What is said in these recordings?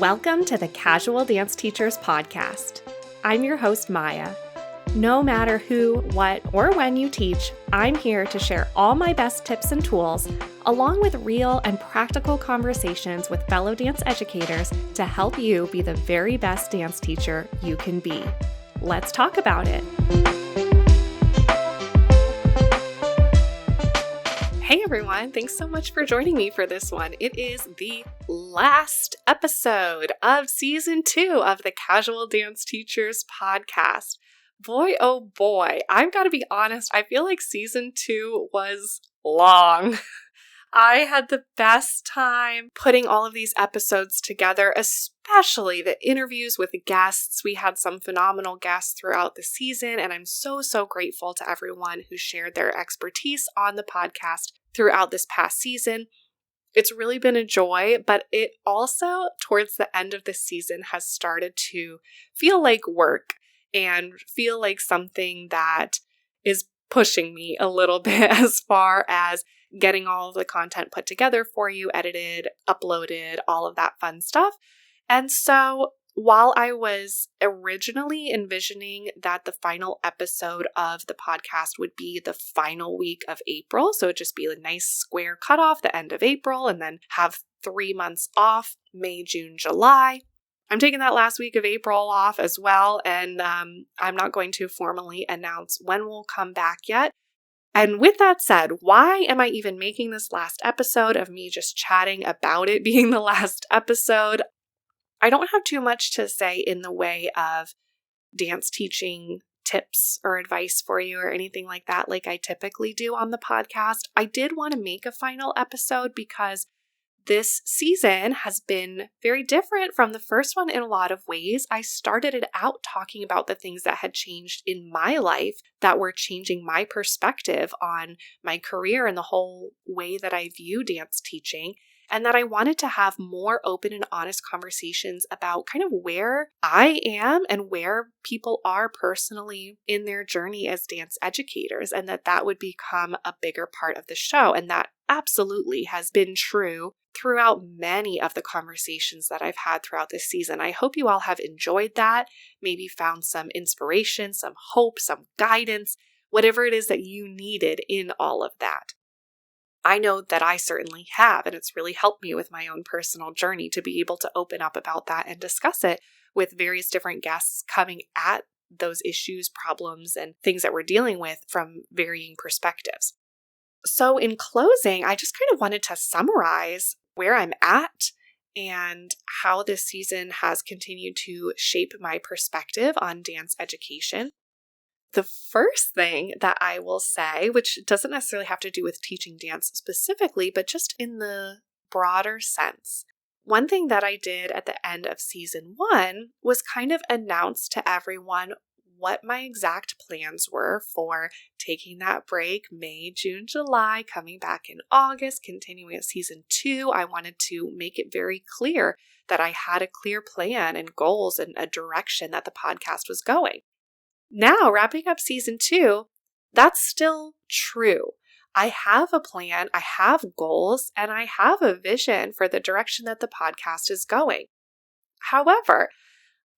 Welcome to the Casual Dance Teachers Podcast. I'm your host, Maya. No matter who, what, or when you teach, I'm here to share all my best tips and tools, along with real and practical conversations with fellow dance educators to help you be the very best dance teacher you can be. Let's talk about it. Hey everyone, thanks so much for joining me for this one. It is the last episode of season 2 of the Casual Dance Teachers Podcast. Boy, oh boy, I've got to be honest, I feel like season 2 was long. I had the best time putting all of these episodes together, especially the interviews with the guests. We had some phenomenal guests throughout the season, and I'm so grateful to everyone who shared their expertise on the podcast throughout this past season. It's really been a joy, but it also, towards the end of the season, has started to feel like work and feel like something that is pushing me a little bit as far as getting all of the content put together for you, edited, uploaded, all of that fun stuff. And so while I was originally envisioning that the final episode of the podcast would be the final week of April, so it'd just be a nice square cutoff, the end of April, and then have 3 months off, May, June, July. I'm taking that last week of April off as well, and I'm not going to formally announce when we'll come back yet. And with that said, why am I even making this last episode of me just chatting about it being the last episode? I don't have too much to say in the way of dance teaching tips or advice for you or anything like that, like I typically do on the podcast. I did want to make a final episode because this season has been very different from the first one in a lot of ways. I started it out talking about the things that had changed in my life that were changing my perspective on my career and the whole way that I view dance teaching, and that I wanted to have more open and honest conversations about kind of where I am and where people are personally in their journey as dance educators, and that would become a bigger part of the show. And that absolutely has been true throughout many of the conversations that I've had throughout this season. I hope you all have enjoyed that, maybe found some inspiration, some hope, some guidance, whatever it is that you needed in all of that. I know that I certainly have, and it's really helped me with my own personal journey to be able to open up about that and discuss it with various different guests coming at those issues, problems, and things that we're dealing with from varying perspectives. So in closing, I just kind of wanted to summarize where I'm at and how this season has continued to shape my perspective on dance education. The first thing that I will say, which doesn't necessarily have to do with teaching dance specifically, but just in the broader sense, one thing that I did at the end of season 1 was kind of announce to everyone what my exact plans were for taking that break, May, June, July, coming back in August, continuing at season 2. I wanted to make it very clear that I had a clear plan and goals and a direction that the podcast was going. Now, wrapping up season 2, that's still true. I have a plan, I have goals, and I have a vision for the direction that the podcast is going. However,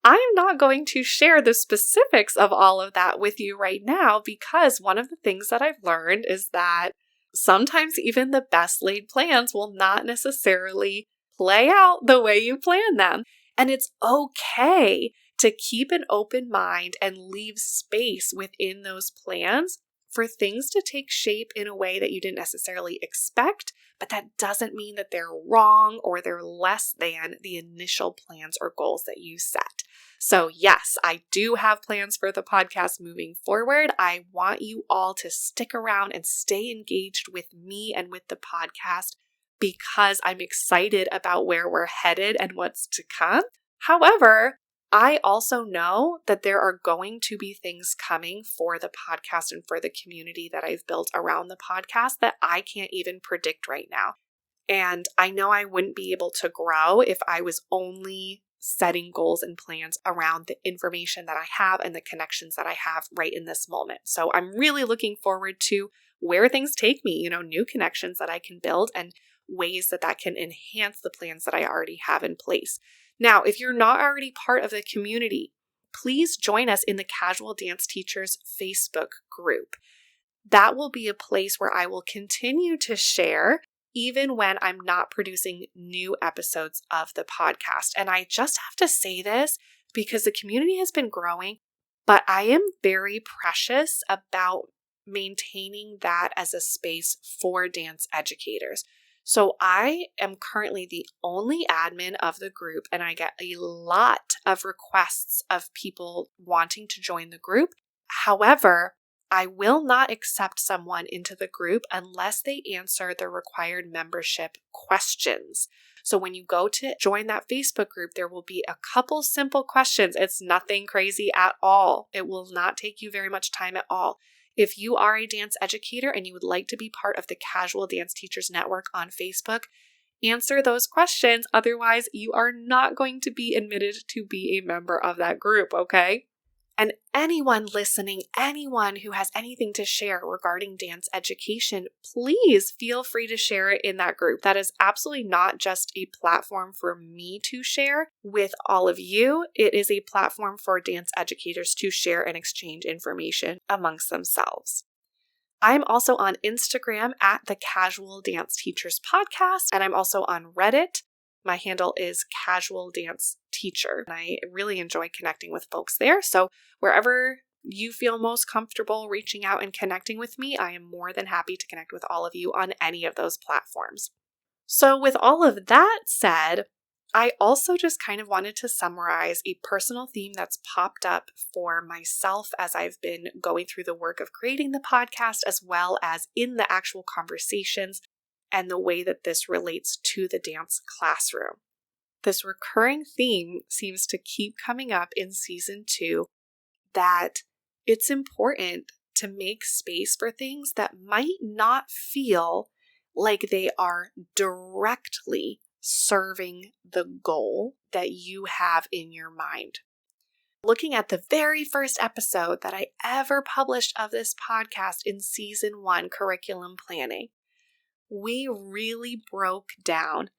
I am not going to share the specifics of all of that with you right now because one of the things that I've learned is that sometimes even the best laid plans will not necessarily play out the way you plan them. And it's okay to keep an open mind and leave space within those plans for things to take shape in a way that you didn't necessarily expect, but that doesn't mean that they're wrong or they're less than the initial plans or goals that you set. So yes, I do have plans for the podcast moving forward. I want you all to stick around and stay engaged with me and with the podcast because I'm excited about where we're headed and what's to come. However, I also know that there are going to be things coming for the podcast and for the community that I've built around the podcast that I can't even predict right now. And I know I wouldn't be able to grow if I was only setting goals and plans around the information that I have and the connections that I have right in this moment. So I'm really looking forward to where things take me, new connections that I can build and ways that can enhance the plans that I already have in place. Now, if you're not already part of the community, please join us in the Casual Dance Teachers Facebook group. That will be a place where I will continue to share even when I'm not producing new episodes of the podcast. And I just have to say this because the community has been growing, but I am very precious about maintaining that as a space for dance educators. So I am currently the only admin of the group, and I get a lot of requests of people wanting to join the group. However, I will not accept someone into the group unless they answer the required membership questions. So when you go to join that Facebook group, there will be a couple simple questions. It's nothing crazy at all. It will not take you very much time at all. If you are a dance educator and you would like to be part of the Casual Dance Teachers Network on Facebook, answer those questions. Otherwise, you are not going to be admitted to be a member of that group, okay? And anyone listening, anyone who has anything to share regarding dance education, please feel free to share it in that group. That is absolutely not just a platform for me to share with all of you. It is a platform for dance educators to share and exchange information amongst themselves. I'm also on Instagram at the Casual Dance Teachers Podcast, and I'm also on Reddit. My handle is Casual Dance Teacher, and I really enjoy connecting with folks there. So wherever you feel most comfortable reaching out and connecting with me, I am more than happy to connect with all of you on any of those platforms. So with all of that said, I also just kind of wanted to summarize a personal theme that's popped up for myself as I've been going through the work of creating the podcast, as well as in the actual conversations and the way that this relates to the dance classroom. This recurring theme seems to keep coming up in season 2, that it's important to make space for things that might not feel like they are directly serving the goal that you have in your mind. Looking at the very first episode that I ever published of this podcast in season 1, curriculum planning, we really broke down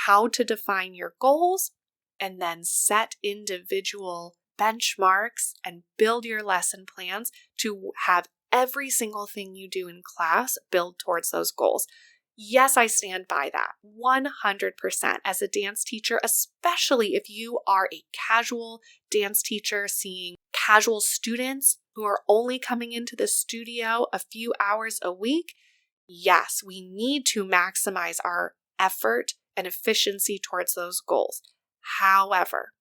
how to define your goals and then set individual benchmarks and build your lesson plans to have every single thing you do in class build towards those goals. Yes, I stand by that 100% as a dance teacher, especially if you are a casual dance teacher seeing casual students who are only coming into the studio a few hours a week. Yes, we need to maximize our effort and efficiency towards those goals. However,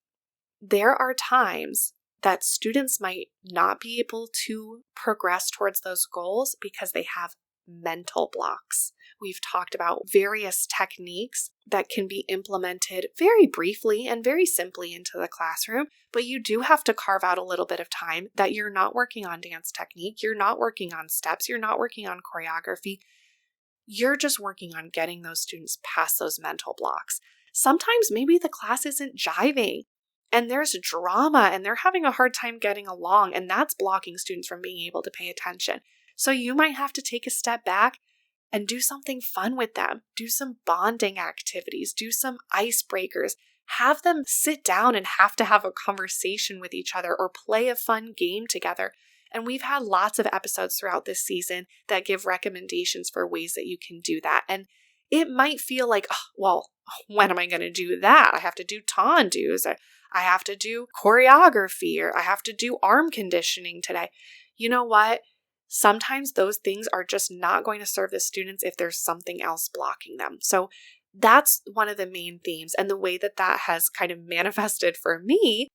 there are times that students might not be able to progress towards those goals because they have mental blocks. We've talked about various techniques that can be implemented very briefly and very simply into the classroom, but you do have to carve out a little bit of time that you're not working on dance technique, you're not working on steps, you're not working on choreography. You're just working on getting those students past those mental blocks. Sometimes maybe the class isn't jiving and there's drama and they're having a hard time getting along, and that's blocking students from being able to pay attention. So you might have to take a step back and do something fun with them. Do some bonding activities, do some icebreakers, have them sit down and have a conversation with each other or play a fun game together. And we've had lots of episodes throughout this season that give recommendations for ways that you can do that. And it might feel like, oh, well, when am I going to do that? I have to do tendus, I have to do choreography, or I have to do arm conditioning today. You know what? Sometimes those things are just not going to serve the students if there's something else blocking them. So that's one of the main themes. And the way that that has kind of manifested for me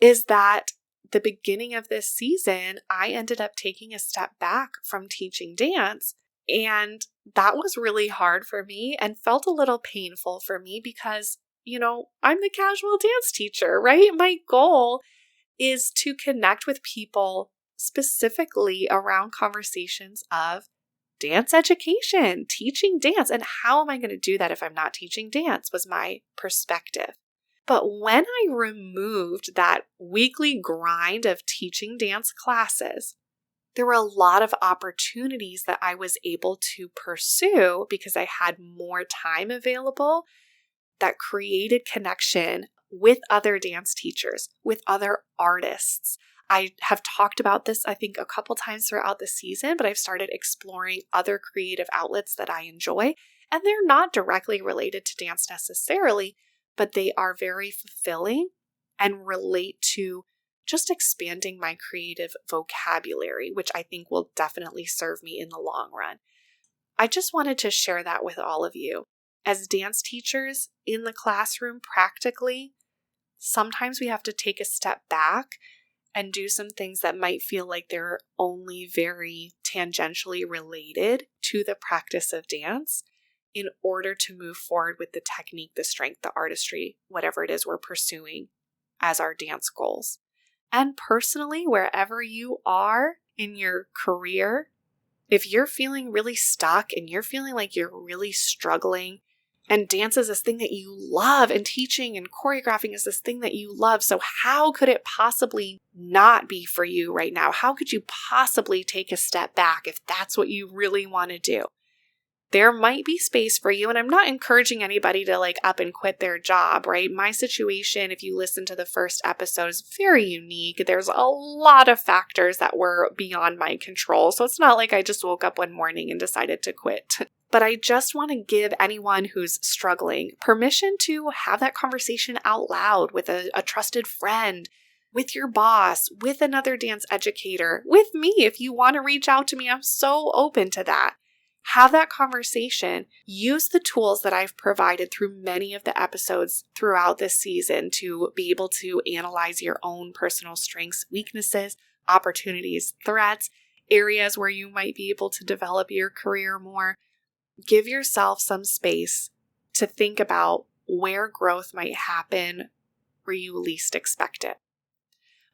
is that the beginning of this season, I ended up taking a step back from teaching dance. And that was really hard for me and felt a little painful for me because, I'm the casual dance teacher, right? My goal is to connect with people specifically around conversations of dance education, teaching dance. And how am I going to do that if I'm not teaching dance was my perspective. But when I removed that weekly grind of teaching dance classes, there were a lot of opportunities that I was able to pursue because I had more time available that created connection with other dance teachers, with other artists. I have talked about this, I think, a couple times throughout the season, but I've started exploring other creative outlets that I enjoy, and they're not directly related to dance necessarily, but they are very fulfilling and relate to just expanding my creative vocabulary, which I think will definitely serve me in the long run. I just wanted to share that with all of you. As dance teachers in the classroom, practically, sometimes we have to take a step back and do some things that might feel like they're only very tangentially related to the practice of dance in order to move forward with the technique, the strength, the artistry, whatever it is we're pursuing as our dance goals. And personally, wherever you are in your career, if you're feeling really stuck and you're feeling like you're really struggling, and dance is this thing that you love, and teaching and choreographing is this thing that you love, so how could it possibly not be for you right now? How could you possibly take a step back if that's what you really want to do? There might be space for you, and I'm not encouraging anybody to up and quit their job, right? My situation, if you listen to the first episode, is very unique. There's a lot of factors that were beyond my control, so it's not like I just woke up one morning and decided to quit. But I just want to give anyone who's struggling permission to have that conversation out loud with a trusted friend, with your boss, with another dance educator, with me. If you want to reach out to me, I'm so open to that. Have that conversation. Use the tools that I've provided through many of the episodes throughout this season to be able to analyze your own personal strengths, weaknesses, opportunities, threats, areas where you might be able to develop your career more. Give yourself some space to think about where growth might happen where you least expect it.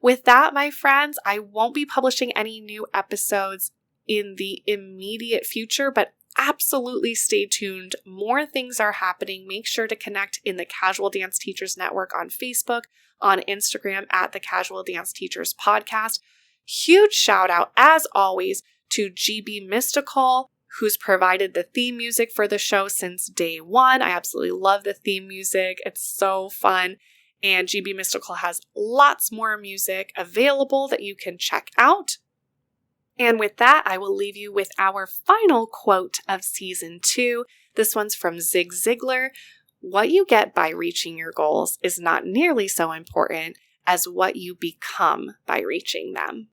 With that, my friends, I won't be publishing any new episodes in the immediate future, but absolutely stay tuned. More things are happening. Make sure to connect in the Casual Dance Teachers Network on Facebook, on Instagram at the Casual Dance Teachers Podcast. Huge shout out, as always, to GB Mystical, who's provided the theme music for the show since day one. I absolutely love the theme music. It's so fun. And GB Mystical has lots more music available that you can check out. And with that, I will leave you with our final quote of season 2. This one's from Zig Ziglar. What you get by reaching your goals is not nearly so important as what you become by reaching them.